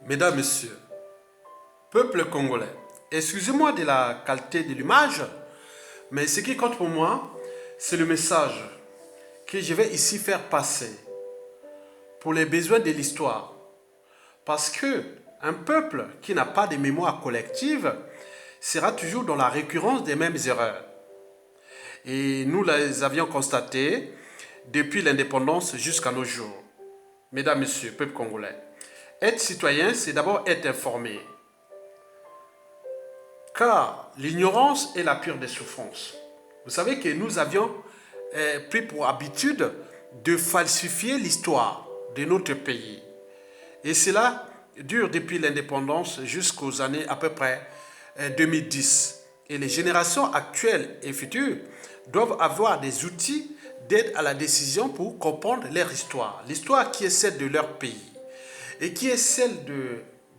Mesdames, Messieurs, peuple congolais, excusez-moi de la qualité de l'image, mais ce qui compte pour moi, c'est le message que je vais ici faire passer pour les besoins de l'histoire. Parce que un peuple qui n'a pas de mémoire collective sera toujours dans la récurrence des mêmes erreurs. Et nous les avions constatées depuis l'indépendance jusqu'à nos jours. Mesdames, Messieurs, peuple congolais, être citoyen, c'est d'abord être informé. Car l'ignorance est la pire des souffrances. Vous savez que nous avions pris pour habitude de falsifier l'histoire de notre pays. Et cela dure depuis l'indépendance jusqu'aux années à peu près 2010. Et les générations actuelles et futures doivent avoir des outils d'aide à la décision pour comprendre leur histoire. L'histoire qui est celle de leur pays et qui est celle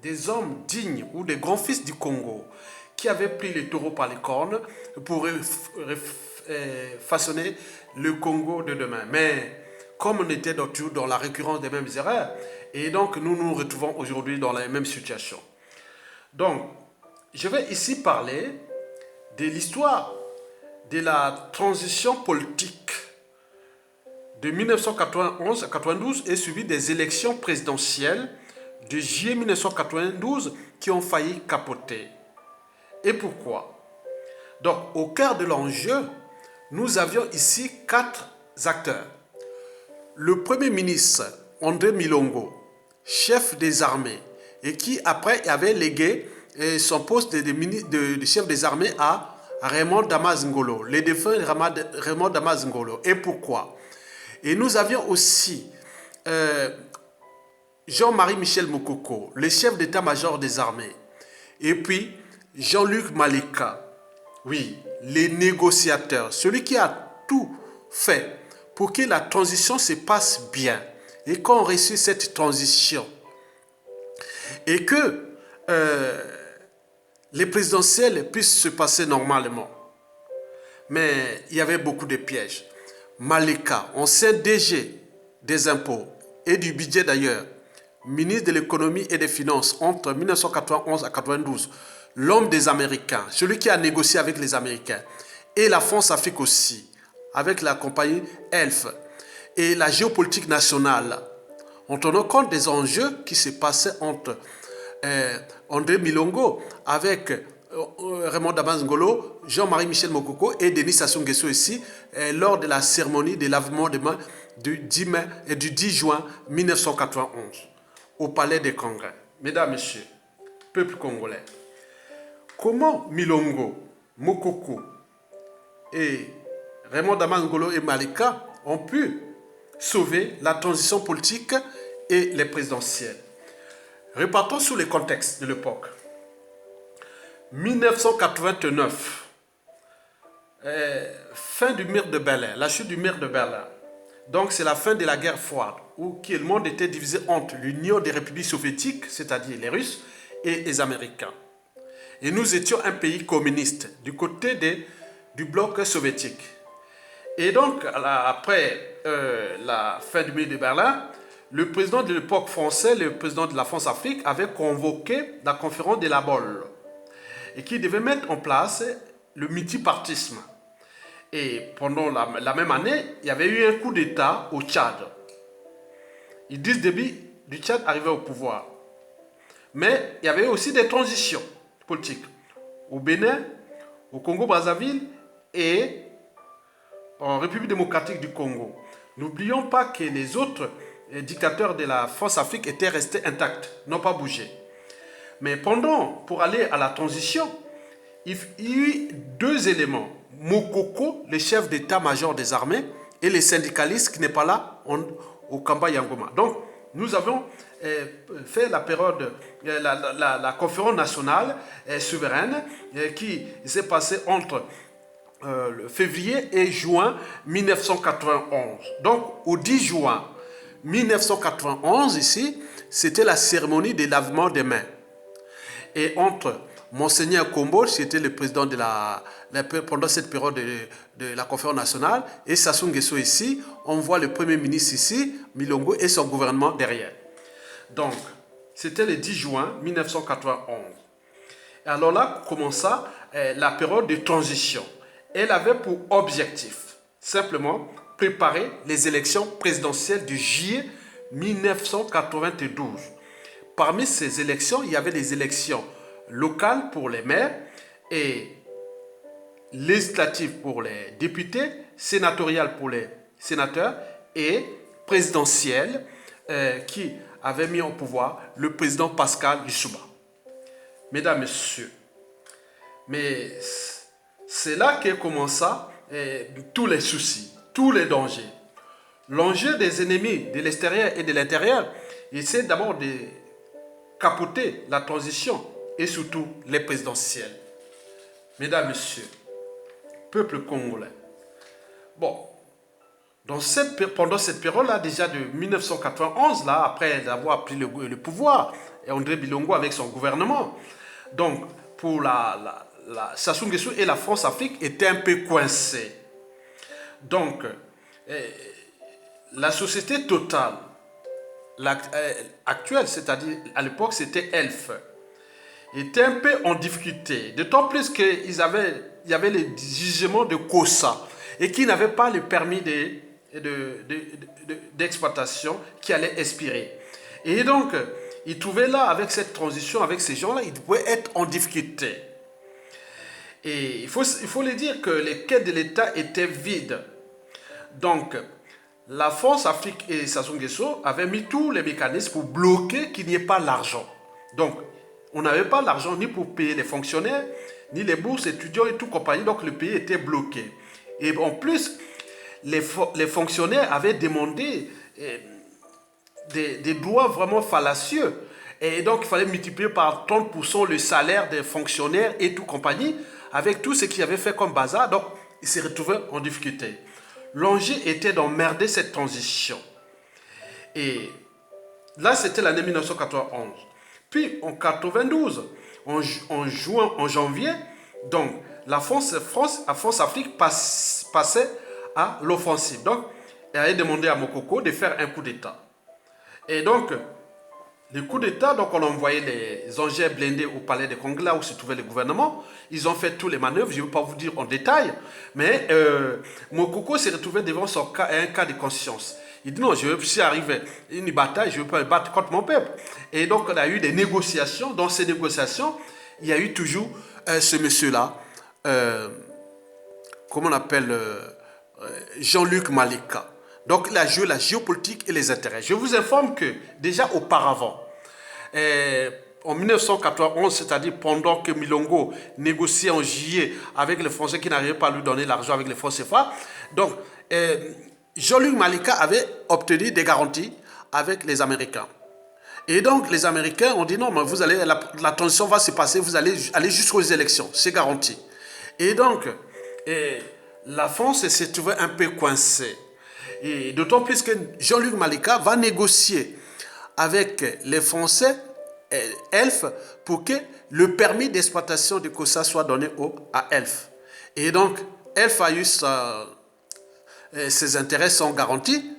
des hommes dignes ou des grands fils du Congo qui avaient pris les taureaux par les cornes pour façonner le Congo de demain. Mais comme on était toujours dans la récurrence des mêmes erreurs, et donc nous nous retrouvons aujourd'hui dans la même situation. Donc, je vais ici parler de l'histoire de la transition politique de 1991 à 92 et suivi des élections présidentielles de juillet 1992 qui ont failli capoter. Et pourquoi? Donc, au cœur de l'enjeu, nous avions ici 4 acteurs. Le Premier ministre, André Milongo, chef des armées, et qui après avait légué son poste de chef des armées à Raymond Damas Ngolo, le défunt Raymond Damas Ngolo. Et pourquoi? Et nous avions aussi Jean-Marie Michel Mokoko, le chef d'état-major des armées. Et puis Jean-Luc Maleka, oui, les négociateurs, celui qui a tout fait pour que la transition se passe bien et qu'on réussisse cette transition. Et que les présidentielles puissent se passer normalement. Mais il y avait beaucoup de pièges. Maleka, ancien DG des impôts et du budget d'ailleurs, ministre de l'économie et des finances entre 1991 à 1992, l'homme des Américains, celui qui a négocié avec les Américains, et la France-Afrique aussi, avec la compagnie ELF, et la géopolitique nationale, en tenant compte des enjeux qui se passaient entre André Milongo avec Raymond Damas Ngolo, Jean-Marie Michel Mokoko et Denis Sassou Nguesso ici, lors de la cérémonie de lavement des mains du 10 juin 1991 au Palais des Congrès. Mesdames, Messieurs, peuple congolais, comment Milongo, Mokoko et Raymond Damas Ngolo et Maleka ont pu sauver la transition politique et les présidentielles? Repartons sur les contextes de l'époque. 1989, fin du mur de Berlin, la chute du mur de Berlin. Donc c'est la fin de la guerre froide, où le monde était divisé entre l'Union des républiques soviétiques, c'est-à-dire les Russes, et les Américains. Et nous étions un pays communiste, du côté du bloc soviétique. Et donc, après la fin du mur de Berlin, le président de l'époque français, le président de la France-Afrique, avait convoqué la conférence de la Baule et qui devait mettre en place le multipartisme. Et pendant la même année, il y avait eu un coup d'État au Tchad. Idriss Déby du Tchad arrivait au pouvoir. Mais il y avait aussi des transitions politiques au Bénin, au Congo-Brazzaville et en République démocratique du Congo. N'oublions pas que les autres dictateurs de la France-Afrique étaient restés intacts, n'ont pas bougé. Mais pour aller à la transition, il y a eu 2 éléments. Mokoko, le chef d'état-major des armées, et les syndicalistes qui n'est pas là au Kamba Yangoma. Donc, nous avons fait la période, la conférence nationale souveraine qui s'est passée entre février et juin 1991. Donc, au 10 juin 1991, ici, c'était la cérémonie de lavement des mains. Et entre Monseigneur Kombo, qui était le président pendant cette période de la conférence nationale, et Sassou Nguesso ici, on voit le premier ministre ici, Milongo, et son gouvernement derrière. Donc, C'était le 10 juin 1991. Et alors là commença la période de transition. Elle avait pour objectif simplement préparer les élections présidentielles de juillet 1992. Parmi ces élections, il y avait des élections locales pour les maires et législatives pour les députés, sénatoriales pour les sénateurs et présidentielles qui avait mis au pouvoir le président Pascal Lissouba. Mesdames, Messieurs, mais c'est là que commença tous les soucis, tous les dangers. L'enjeu des ennemis de l'extérieur et de l'intérieur, c'est d'abord de capoter la transition et surtout les présidentielles. Mesdames, Messieurs, peuple congolais. Bon, pendant cette période-là, déjà de 1991, là, après avoir pris le pouvoir, et André Bilongo avec son gouvernement, donc pour la Sassou Nguesso et la France-Afrique étaient un peu coincés. Donc, la société totale, actuelle, c'est-à-dire à l'époque c'était ELF, était un peu en difficulté, d'autant plus qu'il y avait les jugements de COSA et qui n'avaient pas le permis d'exploitation qui allait expirer. Et donc, ils trouvaient là, avec cette transition, avec ces gens-là, ils pouvaient être en difficulté. Et il faut le dire que les caisses de l'État étaient vides. Donc, la France, Afrique et Sassou Nguesso avaient mis tous les mécanismes pour bloquer qu'il n'y ait pas l'argent. Donc, on n'avait pas l'argent ni pour payer les fonctionnaires, ni les bourses étudiants et tout compagnie. Donc, le pays était bloqué. Et en plus, les fonctionnaires avaient demandé des droits vraiment fallacieux. Et donc, il fallait multiplier par 30% le salaire des fonctionnaires et tout compagnie, avec tout ce qu'ils avaient fait comme bazar. Donc, ils se retrouvaient en difficulté. L'enjeu était d'emmerder cette transition. Et là, c'était l'année 1991. Puis, en 92, en janvier, donc, la France-Afrique passait à l'offensive. Donc, elle avait demandé à Mokoko de faire un coup d'État. Et donc, le coup d'État, donc on a envoyé les engins blindés au palais de Congrès, là où se trouvait le gouvernement. Ils ont fait tous les manœuvres, je ne vais pas vous dire en détail, mais Mokoko s'est retrouvé devant un cas de conscience. Il dit non, je suis arrivé à une bataille, je ne veux pas me battre contre mon peuple. Et donc, on a eu des négociations. Dans ces négociations, il y a eu toujours ce monsieur-là, comment on appelle, Jean-Luc Malika. Donc, il a joué la géopolitique et les intérêts. Je vous informe que, déjà auparavant, en 1991, c'est-à-dire pendant que Milongo négociait en juillet avec les Français qui n'arrivaient pas à lui donner l'argent avec les francs CFA, donc, Jean-Luc Malika avait obtenu des garanties avec les Américains. Et donc, les Américains ont dit non, mais vous allez, la transition va se passer, vous allez aller jusqu'aux élections, c'est garanti. Et donc, la France s'est trouvée un peu coincée. Et d'autant plus que Jean-Luc Malika va négocier avec les Français, ELF, pour que le permis d'exploitation de COSA soit donné à ELF. Et donc, ELF a eu ses intérêts sont garantis.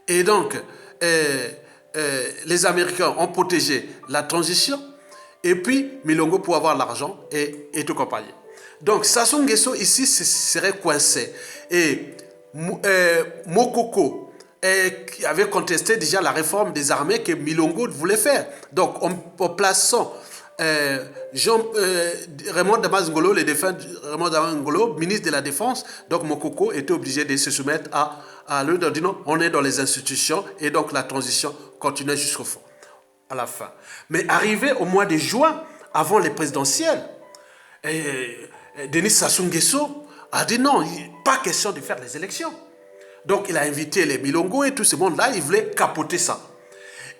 Et donc, les Américains ont protégé la transition. Et puis, Milongo pour avoir l'argent et tout compagnie. Donc, Sassou Nguesso ici serait coincé. Et Mokoko qui avait contesté déjà la réforme des armées que Milongo voulait faire. Donc, en plaçant Raymond Damas Ngolo, Raymond Damas Ngolo, ministre de la Défense, donc Mokoko était obligé de se soumettre à lui, de dire non, on est dans les institutions et donc la transition continuait jusqu'au fond, à la fin. Mais arrivé au mois de juin, avant les présidentielles, Denis Sassou Nguesso a dit non, pas question de faire les élections. Donc il a invité les Milongo et tout ce monde-là, il voulait capoter ça.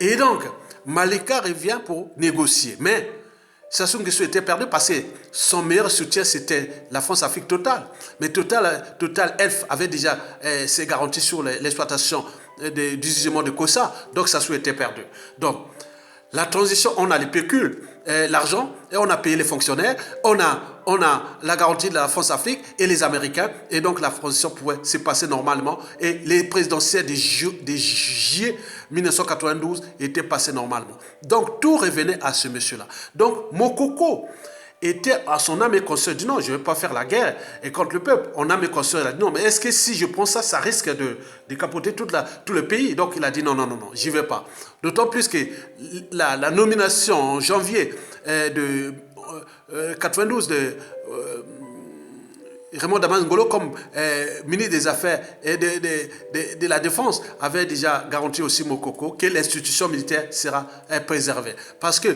Et donc, Malika revient pour négocier. Mais Sassou Nguesso était perdu parce que son meilleur soutien, c'était la France-Afrique Total. Mais Total ELF avait déjà ses garanties sur l'exploitation du jugement de COSA. Donc Sassou était perdu. Donc, La transition, on a les pécules, l'argent, et on a payé les fonctionnaires, on a la garantie de la France-Afrique et les Américains, et donc la transition pouvait se passer normalement, et les présidentielles des juillet 1992 étaient passées normalement. Donc tout revenait à ce monsieur-là. Donc Mokoko était à son âme et conscience, dit non, je ne vais pas faire la guerre et contre le peuple. On âme et conscience, il a dit non, mais est-ce que si je prends ça, ça risque de capoter tout le pays? Donc il a dit non, non, non, non, j'y vais pas. D'autant plus que la nomination en janvier de 92 de Raymond Damanzangolo comme ministre des Affaires et de la Défense avait déjà garanti aussi Mokoko que l'institution militaire sera préservée. Parce que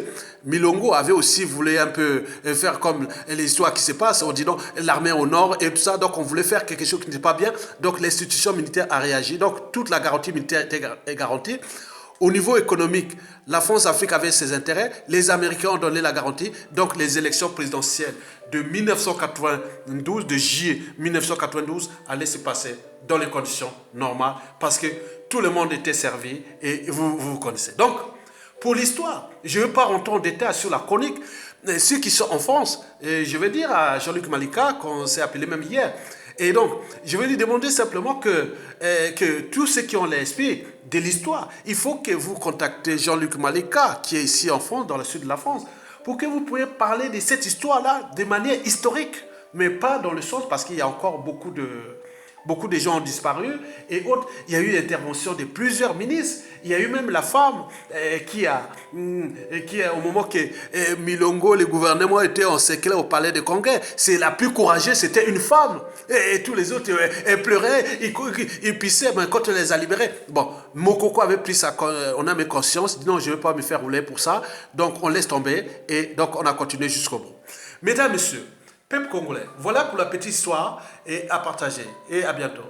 Milongo avait aussi voulu un peu faire comme les histoires qui se passent. On dit non, l'armée au nord et tout ça. Donc on voulait faire quelque chose qui n'était pas bien. Donc l'institution militaire a réagi. Donc toute la garantie militaire est garantie. Au niveau économique, la France-Afrique avait ses intérêts, les Américains ont donné la garantie, donc les élections présidentielles de 1992, de juillet 1992, allaient se passer dans les conditions normales, parce que tout le monde était servi, et vous connaissez. Donc, pour l'histoire, je ne vais pas rentrer en détail sur la chronique, ceux qui sont en France, je vais dire à Jean-Luc Malika, qu'on s'est appelé même hier, et donc, je vais lui demander simplement que tous ceux qui ont l'esprit de l'histoire, il faut que vous contactez Jean-Luc Malika, qui est ici en France, dans le sud de la France, pour que vous puissiez parler de cette histoire-là de manière historique, mais pas dans le sens, parce qu'il y a encore beaucoup de gens ont disparu et autres. Il y a eu l'intervention de plusieurs ministres. Il y a eu même la femme qui a, au moment que Milongo, le gouvernement était encerclé au palais de Congrès, c'est la plus courageuse, c'était une femme. Et tous les autres, elles pleuraient, ils pissaient, mais quand on les a libérés. Bon, Mokoko avait pris ça, on a mis conscience, dit non, je ne vais pas me faire rouler pour ça. Donc on laisse tomber et donc on a continué jusqu'au bout. Mesdames, Messieurs, peuple congolais, voilà pour la petite histoire et à partager. Et à bientôt.